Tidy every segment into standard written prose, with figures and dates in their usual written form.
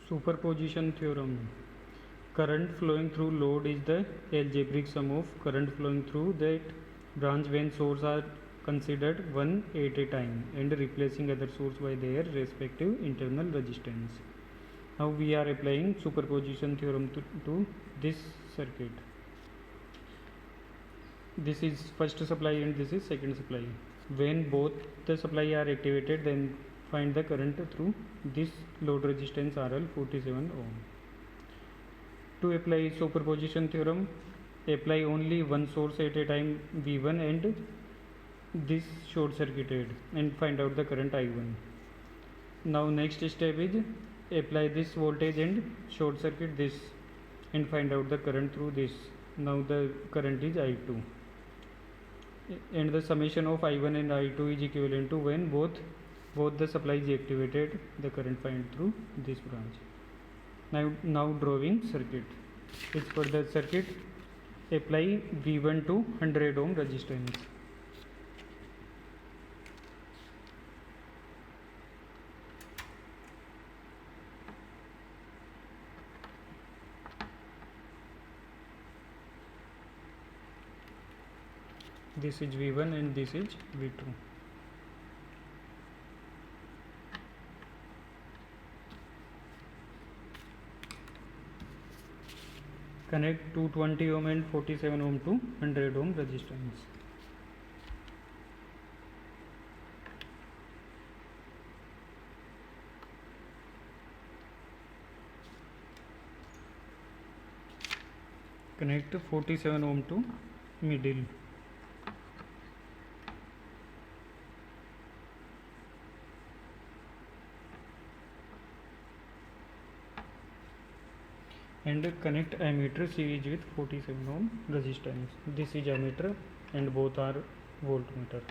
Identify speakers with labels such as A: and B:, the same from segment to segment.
A: Superposition theorem. Current flowing through load is the algebraic sum of current flowing through that branch when sources are considered one at a time and replacing other source by their respective internal resistance. Now we are applying superposition theorem to this circuit. This is first supply and this is second supply. When both the supply are activated, then find the current through this load resistance RL 47 ohm. To apply superposition theorem, apply only one source at a time V1 and this short circuited and find out the current I1. Now next step is apply this voltage and short circuit this and find out the current through this. Now the current is I2 and the summation of I1 and I2 is equivalent to when both the supply is activated, the current find through this branch. Now drawing circuit. Is for the circuit, apply V1 to 100 ohm resistance. This is V1 and this is V2. Connect 220 ohm and 47 ohm to 100 ohm resistance. Connect 47 ohm to middle. And connect ammeter series with 47 ohm resistance. This is ammeter and both are voltmeter.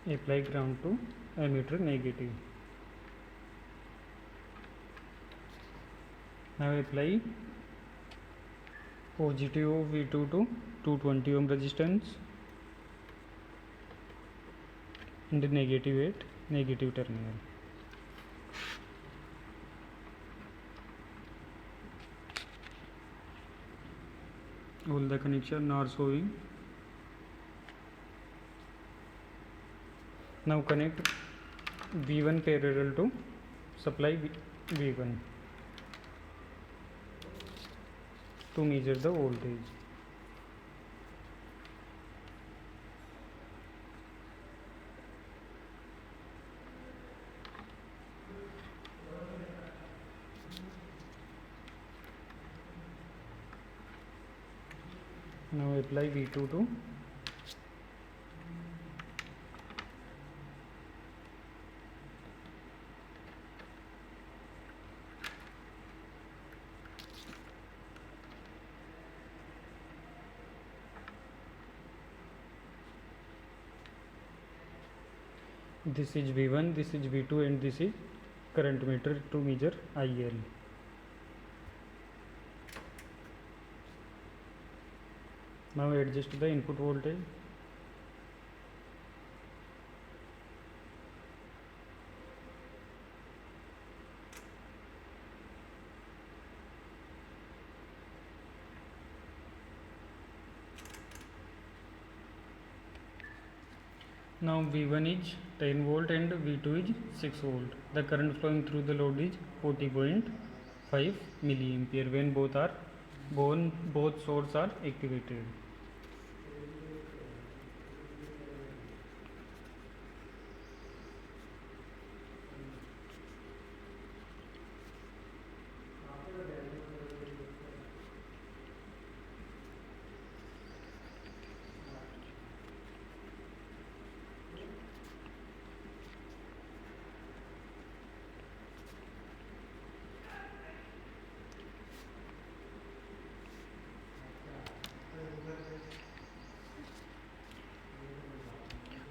A: Apply ground to ammeter negative. Now apply positive of V2 to 220 ohm resistance and negative at negative terminal. All the connections are showing. Now connect V1 parallel to supply V1 to measure the voltage. Now apply V2 to this is V1, this is V2 and this is current meter to measure IL. Now adjust the input voltage. Now V1 is 10 volt and V2 is 6 volt. The current flowing through the load is 40.5 milliampere when both sources are activated.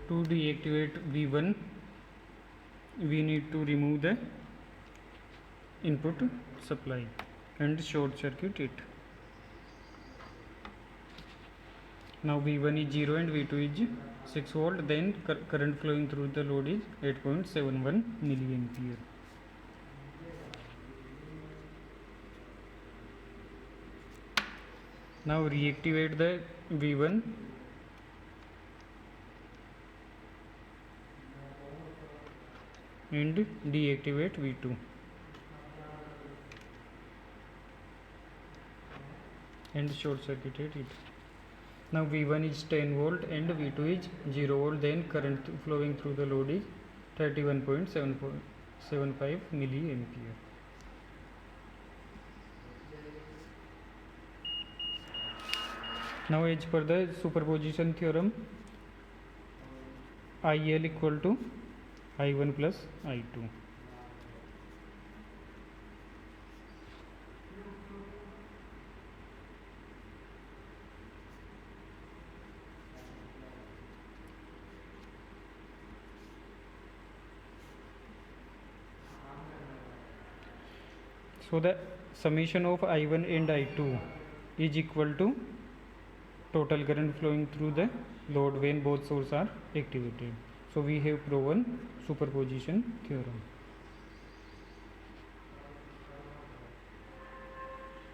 A: To deactivate V1, we need to remove the input supply and short circuit it. Now V1 is 0 and V2 is 6 volt, then current flowing through the load is 8.71 milliampere. Now reactivate the V1 and deactivate V2 and short circuited it. Now V1 is 10 volt and V2 is 0 volt, then current flowing through the load is 31.75 milliampere. Now as per the superposition theorem, IL equal to I1 plus I2. So the summation of I1 and I2 is equal to total current flowing through the load when both sources are activated. So we have proven superposition theorem.